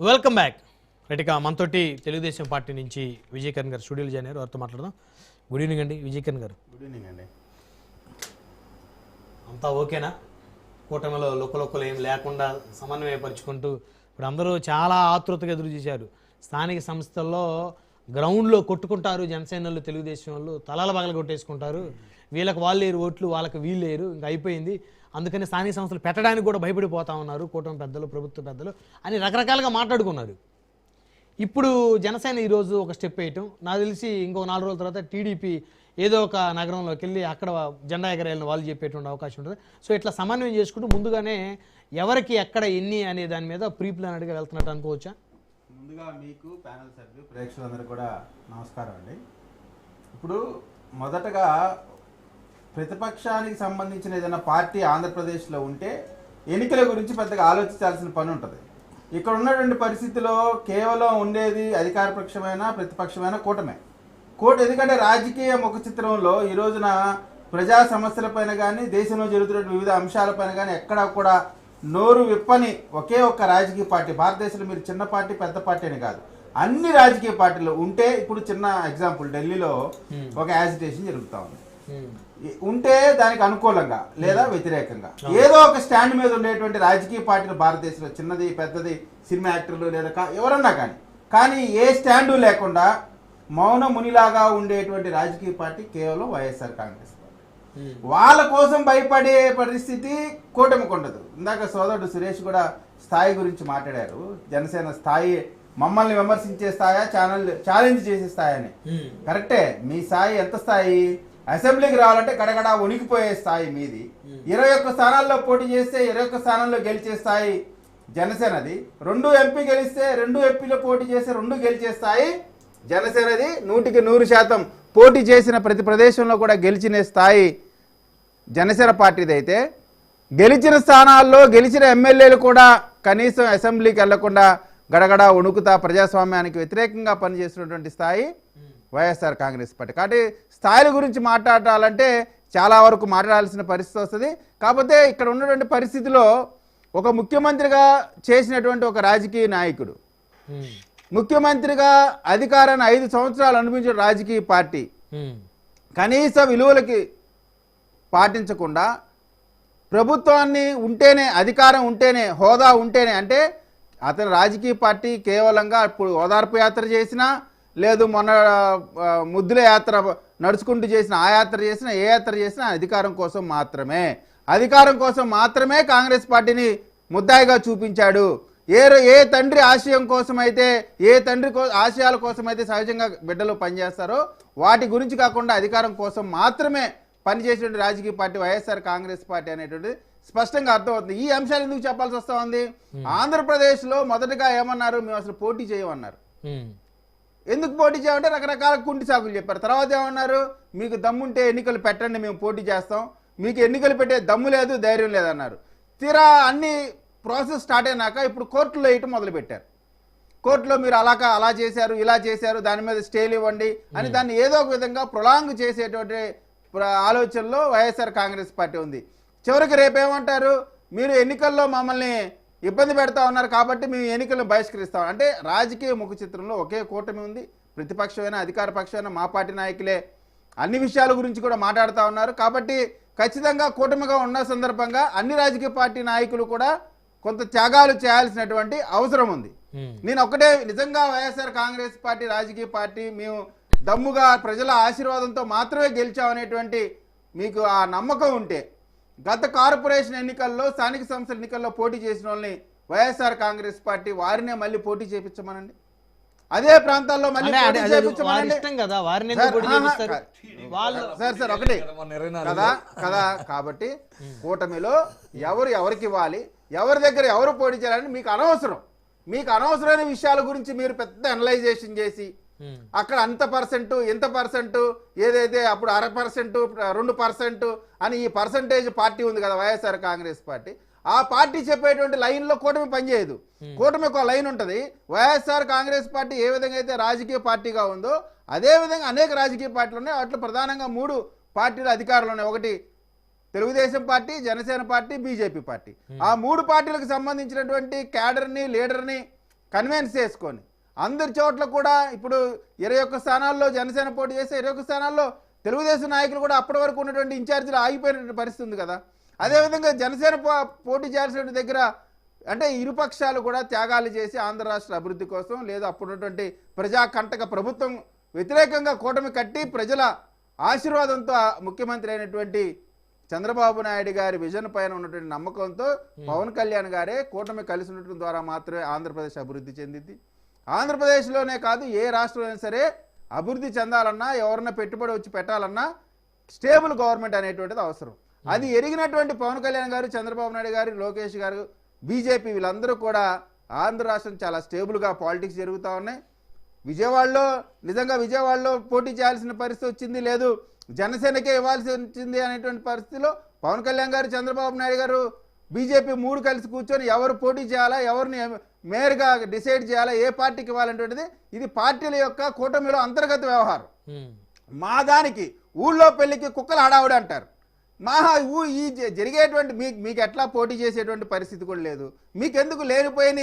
Welcome back. రైట్గా మనతోటి Telugu Desam party నుంచి విజయకరణ్ గారు స్టూడియోలో జాయిన్ అయ్యారు. వారితో మాట్లాడదాం. గుడ్ ఈవినింగ్ అండి విజయకరణ్ గారు. గుడ్ ఈవినింగ్ అండి. అంతా ఓకేనా? కూటమిలో లొక్కలొక్కలు ఏం లేకుండా సమన్వయపరుచుకుంటూ ఇప్పుడు అందరూ చాలా ఆతృతగా ఎదురు చూశారు. స్థానిక సంస్థల్లో గ్రౌండ్లో కొట్టుకుంటారు జనసేనలు, తెలుగుదేశం వాళ్ళు తలాల పగల కొట్టేసుకుంటారు. వీళ్ళకి వాళ్ళు లేరు ఓట్లు, వాళ్ళకి వీళ్ళు లేరు, ఇంకా అయిపోయింది. అందుకని స్థానిక సంస్థలు పెట్టడానికి కూడా భయపడిపోతా ఉన్నారు కూటమి పెద్దలు, ప్రభుత్వ పెద్దలు అని రకరకాలుగా మాట్లాడుకున్నారు. ఇప్పుడు జనసేన ఈరోజు ఒక స్టెప్ వేయటం, నాకు తెలిసి ఇంకో 4 రోజుల తర్వాత టీడీపీ ఏదో ఒక నగరంలోకి వెళ్ళి అక్కడ జెండా ఎగరేయాలని వాళ్ళు చెప్పేటువంటి అవకాశం ఉంటుంది. సో ఇట్లా సమన్వయం చేసుకుంటూ ముందుగానే ఎవరికి ఎక్కడ ఎన్ని అనే దాని మీద ప్రీ ప్లానెడ్గా వెళ్తున్నట్టు అనుకోవచ్చా? ముందుగా మీకు ప్యానల్ సభ్యులు ప్రేక్షకులందరూ కూడా నమస్కారం అండి. ఇప్పుడు మొదటగా ప్రతిపక్షానికి సంబంధించిన ఏదైనా పార్టీ ఆంధ్రప్రదేశ్లో ఉంటే ఎన్నికల గురించి పెద్దగా ఆలోచించాల్సిన పని ఉంటుంది. ఇక్కడ ఉన్నటువంటి పరిస్థితిలో కేవలం ఉండేది అధికార పక్షమైన ప్రతిపక్షమైన కూటమే. ఎందుకంటే రాజకీయ ముఖ చిత్రంలో ఈ రోజున ప్రజా సమస్యలపైన కానీ దేశంలో జరుగుతున్న వివిధ అంశాలపైన కానీ ఎక్కడా కూడా నోరు విప్పని ఒకే ఒక్క రాజకీయ పార్టీ భారతదేశంలో. మీరు చిన్న పార్టీ పెద్ద పార్టీ అని కాదు, అన్ని రాజకీయ పార్టీలు ఉంటే ఇప్పుడు చిన్న ఎగ్జాంపుల్ ఢిల్లీలో ఒక యాజిటేషన్ జరుగుతూ ఉంది. ఉంటే దానికి అనుకూలంగా లేదా వ్యతిరేకంగా ఏదో ఒక స్టాండ్ మీద ఉండేటువంటి రాజకీయ పార్టీలు భారతదేశంలో చిన్నది పెద్దది సినిమా యాక్టర్లు లేదా ఎవరన్నా కానీ ఏ స్టాండు లేకుండా మౌన మునిలాగా ఉండేటువంటి రాజకీయ పార్టీ కేవలం వైఎస్ఆర్ కాంగ్రెస్ పార్టీ. వాళ్ళ కోసం భయపడే పరిస్థితి కూటమికి ఉండదు. ఇందాక సోదరుడు సురేష్ కూడా స్థాయి గురించి మాట్లాడారు. జనసేన స్థాయి మమ్మల్ని విమర్శించే స్థాయా, ఛాలెంజ్ చేసే స్థాయి అని. కరెక్టే, మీ స్థాయి ఎంత స్థాయి? అసెంబ్లీకి రావాలంటే గడగడ ఉనికిపోయే స్థాయి మీది. 21 స్థానాల్లో పోటీ చేస్తే 21 స్థానాల్లో గెలిచే స్థాయి జనసేనది. 2 ఎంపీ గెలిస్తే 2 ఎంపీలో పోటీ చేస్తే 2 గెలిచే స్థాయి జనసేనది. 100% పోటీ చేసిన ప్రతి ప్రదేశంలో కూడా గెలిచిన స్థాయి జనసేన పార్టీది. అయితే గెలిచిన స్థానాల్లో గెలిచిన ఎమ్మెల్యేలు కూడా కనీసం అసెంబ్లీకి వెళ్లకుండా గడగడ వణుకుతా ప్రజాస్వామ్యానికి వ్యతిరేకంగా పనిచేస్తున్నటువంటి స్థాయి వైఎస్ఆర్ కాంగ్రెస్ పార్టీ. కాబట్టి స్థాయిల గురించి మాట్లాడాలంటే చాలా వరకు మాట్లాడాల్సిన పరిస్థితి వస్తుంది. కాకపోతే ఇక్కడ ఉన్నటువంటి పరిస్థితిలో ఒక ముఖ్యమంత్రిగా చేసినటువంటి ఒక రాజకీయ నాయకుడు, ముఖ్యమంత్రిగా అధికారాన్ని 5 సంవత్సరాలు అనుభవించిన రాజకీయ పార్టీ కనీస విలువలకి పాటించకుండా ప్రభుత్వాన్ని ఉంటేనే, అధికారం ఉంటేనే, హోదా ఉంటేనే, అంటే అతని రాజకీయ పార్టీ కేవలంగా ఇప్పుడు ఓదార్పు యాత్ర చేసినా లేదు మొన్న ముద్దుల యాత్ర నడుచుకుంటూ చేసిన ఆ యాత్ర చేసినా ఏ యాత్ర చేసినా అధికారం కోసం మాత్రమే కాంగ్రెస్ పార్టీని ముద్దాయిగా చూపించాడు. ఏ తండ్రి ఆశయం కోసమైతే, ఏ తండ్రి ఆశయాల కోసమైతే సహజంగా బిడ్డలు పనిచేస్తారో వాటి గురించి కాకుండా అధికారం కోసం మాత్రమే పనిచేసేటువంటి రాజకీయ పార్టీ వైఎస్ఆర్ కాంగ్రెస్ పార్టీ అనేటువంటి స్పష్టంగా అర్థమవుతుంది. ఈ అంశాలు ఎందుకు చెప్పాల్సి వస్తా ఉంది? ఆంధ్రప్రదేశ్లో మొదటగా ఏమన్నారు, మేము అసలు పోటీ చేయమన్నారు. ఎందుకు పోటీ చేయమంటే రకరకాల కుంటి సాకులు చెప్పారు. తర్వాత ఏమన్నారు, మీకు దమ్ముంటే ఎన్నికలు పెట్టండి, మేము పోటీ చేస్తాం, మీకు ఎన్నికలు పెట్టే దమ్ము లేదు, ధైర్యం లేదన్నారు. తీరా అన్ని ప్రాసెస్ స్టార్ట్ అయినాక ఇప్పుడు కోర్టులో వేయటం మొదలుపెట్టారు. కోర్టులో మీరు అలా చేశారు, ఇలా చేశారు, దాని మీద స్టేలు ఇవ్వండి అని దాన్ని ఏదో ఒక విధంగా ప్రొలాంగ్ చేసేటువంటి ఆలోచనలో వైఎస్ఆర్ కాంగ్రెస్ పార్టీ ఉంది. చివరికి రేపేమంటారు, మీరు ఎన్నికల్లో మమ్మల్ని ఇబ్బంది పెడతా ఉన్నారు కాబట్టి మేము ఎన్నికలను బహిష్కరిస్తాం. అంటే రాజకీయ ముఖ చిత్రంలో ఒకే కూటమి ఉంది. ప్రతిపక్షమైన అధికార పక్షమైన మా పార్టీ నాయకులే అన్ని విషయాల గురించి కూడా మాట్లాడుతూ ఉన్నారు. కాబట్టి ఖచ్చితంగా కూటమిగా ఉన్న సందర్భంగా అన్ని రాజకీయ పార్టీ నాయకులు కూడా కొంత త్యాగాలు చేయాల్సినటువంటి అవసరం ఉంది. నేను ఒకటే, నిజంగా వైఎస్ఆర్ కాంగ్రెస్ పార్టీ రాజకీయ పార్టీ మేము దమ్ముగా ప్రజల ఆశీర్వాదంతో మాత్రమే గెలిచామనేటువంటి మీకు ఆ నమ్మకం ఉంటే గత కార్పొరేషన్ ఎన్నికల్లో, స్థానిక సంస్థల ఎన్నికల్లో పోటీ చేసిన వాళ్ళని వైఎస్ఆర్ కాంగ్రెస్ పార్టీ వారినే మళ్ళీ పోటీ చేయించమనండి. అదే ప్రాంతాల్లో మళ్ళీ ఒకటి కదా. కాబట్టి కూటమిలో ఎవరికి ఇవ్వాలి, ఎవరి దగ్గర ఎవరు పోటీ చేయాలని మీకు అనవసరమైన విషయాల గురించి మీరు పెద్ద అనలైజేషన్ చేసి అక్కడ అంత పర్సెంట్ ఇంత పర్సెంట్ ఏదైతే అప్పుడు 0.5% 2% అని ఈ పర్సంటేజ్ పార్టీ ఉంది కదా వైఎస్ఆర్ కాంగ్రెస్ పార్టీ. ఆ పార్టీ చెప్పేటువంటి లైన్లో కూటమి పనిచేయదు. కూటమికి ఒక లైన్ ఉంటుంది. వైఎస్ఆర్ కాంగ్రెస్ పార్టీ ఏ విధంగా అయితే రాజకీయ పార్టీగా ఉందో అదే విధంగా అనేక రాజకీయ పార్టీలు ఉన్నాయి. వాటిలో ప్రధానంగా 3 పార్టీలు అధికారులు ఉన్నాయి. ఒకటి Telugu Desam party, Janasena party, BJP party. ఆ 3 పార్టీలకు సంబంధించినటువంటి క్యాడర్ని, లీడర్ని కన్విన్స్ చేసుకొని అందరి చోట్ల కూడా ఇప్పుడు 21 స్థానాల్లో జనసేన పోటీ చేస్తే 21 స్థానాల్లో తెలుగుదేశం నాయకులు కూడా అప్పటి వరకు ఉన్నటువంటి ఇన్ఛార్జీలు ఆగిపోయినటువంటి పరిస్థితి ఉంది కదా. అదేవిధంగా జనసేన పోటీ చేయాల్సిన దగ్గర అంటే ఇరుపక్షాలు కూడా త్యాగాలు చేసి ఆంధ్ర రాష్ట్ర అభివృద్ధి కోసం లేదా అప్పుడున్నటువంటి ప్రజాకంటక ప్రభుత్వం వ్యతిరేకంగా కూటమి కట్టి ప్రజల ఆశీర్వాదంతో ముఖ్యమంత్రి అయినటువంటి చంద్రబాబు నాయుడు గారి విజన్ పైన ఉన్నటువంటి నమ్మకంతో పవన్ కళ్యాణ్ గారే కూటమి కలిసి ఉండటం ద్వారా మాత్రమే ఆంధ్రప్రదేశ్ అభివృద్ధి చెందింది. ఆంధ్రప్రదేశ్లోనే కాదు ఏ రాష్ట్రంలో సరే అభివృద్ధి చెందాలన్నా ఎవరన్నా పెట్టుబడి వచ్చి పెట్టాలన్నా స్టేబుల్ గవర్నమెంట్ అనేటువంటిది అవసరం. అది ఎరిగినటువంటి పవన్ కళ్యాణ్ గారు, చంద్రబాబు నాయుడు గారు, లోకేష్ గారు, బీజేపీ వీళ్ళందరూ కూడా ఆంధ్ర రాష్ట్రం చాలా స్టేబుల్గా పాలిటిక్స్ జరుగుతూ ఉన్నాయి. విజయవాడలో పోటీ చేయాల్సిన పరిస్థితి వచ్చింది, లేదు జనసేనకే ఇవ్వాల్సి వచ్చింది అనేటువంటి పరిస్థితిలో పవన్ కళ్యాణ్ గారు, చంద్రబాబు నాయుడు గారు, బీజేపీ 3 కలిసి కూర్చొని ఎవరు పోటీ చేయాలా, ఎవరిని మేయర్గా డిసైడ్ చేయాలా, ఏ పార్టీకి ఇవ్వాలనేటువంటిది ఇది పార్టీల యొక్క కూటమిలో అంతర్గత వ్యవహారం. మా దానికి ఊళ్ళో పెళ్లికి కుక్కలు హడావుడి అంటారు. ఈ జరిగేటువంటి మీకు ఎట్లా పోటీ చేసేటువంటి పరిస్థితి కూడా లేదు. మీకెందుకు లేనిపోయిన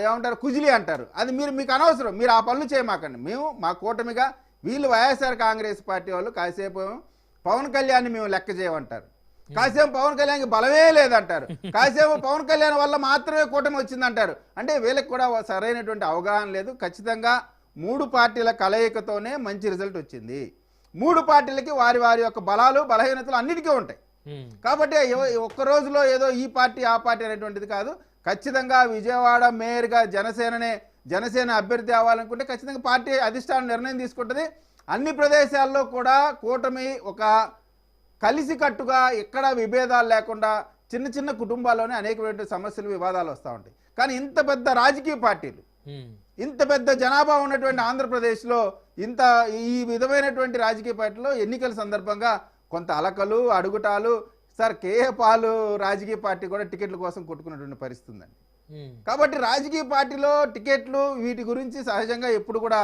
ఏమంటారు కుజిలి అంటారు. అది మీకు అనవసరం. మీరు ఆ పనులు చేయమాకండి. మేము మా కూటమిగా వీళ్ళు వైఎస్ఆర్ కాంగ్రెస్ పార్టీ వాళ్ళు కాసేపు పవన్ కళ్యాణ్ మేము లెక్క చేయమంటారు, కాసేపు పవన్ కళ్యాణ్కి బలమే లేదంటారు, కాసేపు పవన్ కళ్యాణ్ వల్ల మాత్రమే కూటమి వచ్చిందంటారు. అంటే వీళ్ళకి కూడా సరైనటువంటి అవగాహన లేదు. ఖచ్చితంగా 3 పార్టీల కలయికతోనే మంచి రిజల్ట్ వచ్చింది. 3 పార్టీలకి వారి వారి యొక్క బలాలు బలహీనతలు అన్నిటికీ ఉంటాయి. కాబట్టి ఒక్క రోజులో ఏదో ఈ పార్టీ ఆ పార్టీ అనేటువంటిది కాదు. ఖచ్చితంగా విజయవాడ మేయర్గా జనసేన అభ్యర్థి అవ్వాలనుకుంటే ఖచ్చితంగా పార్టీ అధిష్టానం నిర్ణయం తీసుకుంటుంది. అన్ని ప్రదేశాల్లో కూడా కూటమి ఒక కలిసికట్టుగా ఎక్కడ విభేదాలు లేకుండా చిన్న చిన్న కుటుంబాల్లోనే అనేకమైన సమస్యలు వివాదాలు వస్తూ ఉంటాయి. కానీ ఇంత పెద్ద రాజకీయ పార్టీలు, ఇంత పెద్ద జనాభా ఉన్నటువంటి ఆంధ్రప్రదేశ్లో ఈ విధమైనటువంటి రాజకీయ పార్టీలో ఎన్నికల సందర్భంగా కొంత అలకలు అడుగుటాలు సార్ కేఏ పాలు రాజకీయ పార్టీ కూడా టికెట్ల కోసం కొట్టుకున్నటువంటి పరిస్థితి ఉందండి. కాబట్టి రాజకీయ పార్టీలో టికెట్లు వీటి గురించి సహజంగా ఎప్పుడు కూడా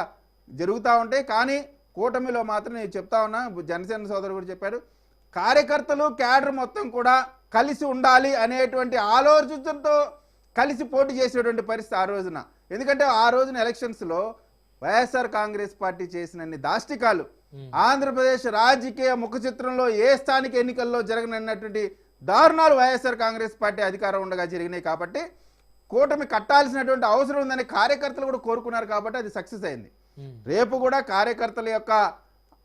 జరుగుతూ ఉంటాయి. కానీ కూటమిలో మాత్రం నేను చెప్తా ఉన్నా, జనసేన సోదరుడు కూడా చెప్పారు, కార్యకర్తలు క్యాడర్ మొత్తం కూడా కలిసి ఉండాలి అనేటువంటి ఆలోచనతో కలిసి పోటీ చేసేటువంటి పరిస్థితి ఆ రోజున. ఎందుకంటే ఆ రోజున ఎలక్షన్స్లో వైఎస్ఆర్ కాంగ్రెస్ పార్టీ చేసినన్ని దాష్టికాలు ఆంధ్రప్రదేశ్ రాజకీయ ముఖ చిత్రంలో ఏ స్థానిక ఎన్నికల్లో జరగనన్నటువంటి దారుణాలు వైఎస్ఆర్ కాంగ్రెస్ పార్టీ అధికారం ఉండగా జరిగినాయి. కాబట్టి కూటమి కట్టాల్సినటువంటి అవసరం ఉందని కార్యకర్తలు కూడా కోరుకున్నారు. కాబట్టి అది సక్సెస్ అయింది. రేపు కూడా కార్యకర్తల యొక్క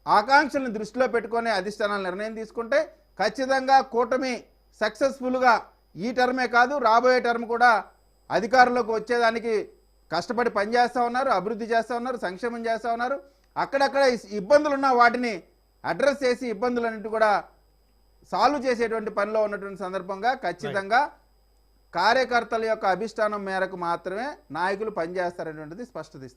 ఆకాంక్షలను దృష్టిలో పెట్టుకునే అధిష్టానాలు నిర్ణయం తీసుకుంటే ఖచ్చితంగా కూటమి సక్సెస్ఫుల్గా ఈ టర్మే కాదు రాబోయే టర్మ్ కూడా అధికారంలోకి వచ్చేదానికి కష్టపడి పనిచేస్తూ ఉన్నారు, అభివృద్ధి చేస్తూ ఉన్నారు, సంక్షేమం చేస్తూ ఉన్నారు. అక్కడక్కడ ఇబ్బందులు ఉన్న వాటిని అడ్రస్ చేసి ఇబ్బందులన్నింటి కూడా సాల్వ్ చేసేటువంటి పనిలో ఉన్నటువంటి సందర్భంగా ఖచ్చితంగా కార్యకర్తల యొక్క అభిష్టానం మేరకు మాత్రమే నాయకులు పనిచేస్తారనేటువంటిది స్పష్టత.